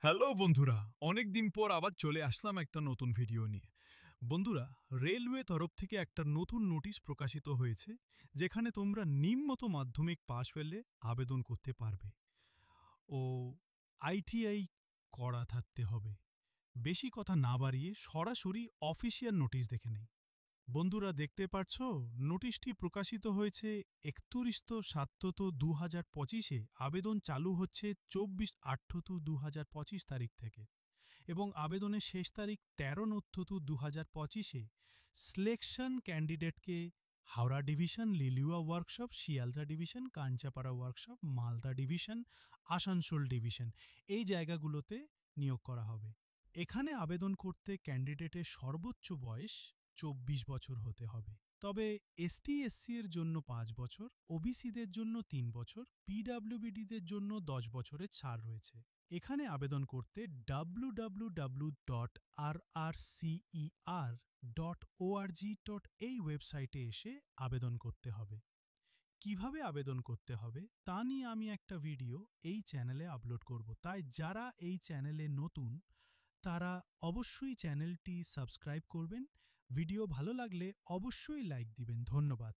Hello বন্ধুরা, অনেকদিন পর আবার চলে আসলাম একটা নতুন ভিডিও নিয়ে। বন্ধুরা, রেলওয়ে তরফ থেকে একটা নতুন নোটিশ প্রকাশিত হয়েছে, যেখানে তোমরা নিম্নত মাধ্যমিক পাশ হলে আবেদন করতে পারবে ও আইটিআই করা থাকতে হবে। বেশি কথা না বাড়িয়ে সরাসরি অফিসিয়াল নোটিশ দেখে নেই। বন্ধুরা, দেখতে পাচ্ছ, নোটিশটি প্রকাশিত হয়েছে 31/7/2025-এ। আবেদন চালু হচ্ছে 24/8/2025 তারিখ থেকে এবং আবেদনের শেষ তারিখ 13/9/2025-এ। সিলেকশন ক্যান্ডিডেটকে Howrah division, Liluah workshop, Sealdah division, Kanchrapara workshop, Malda division, Asansol division, এই জায়গাগুলোতে নিয়োগ করা হবে। এখানে আবেদন করতে ক্যান্ডিডেটের সর্বোচ্চ বয়স 24 বছর হতে হবে। তবে এসটি/এসসি এর জন্য 5 বছর, ওবিসিদের জন্য 3 বছর, পিডব্লিউবিডিদের জন্য 10 বছরের ছাড় রয়েছে। এখানে আবেদন করতে www.rrcer.org. এই ওয়েবসাইটে এসে আবেদন করতে হবে। কিভাবে আবেদন করতে হবে তা নিয়ে আমি একটা ভিডিও এই চ্যানেলে আপলোড করব, তাই যারা এই চ্যানেলে নতুন তারা অবশ্যই চ্যানেলটি সাবস্ক্রাইব করবেন। ভিডিও ভালো লাগলে অবশ্যই লাইক দিবেন। ধন্যবাদ।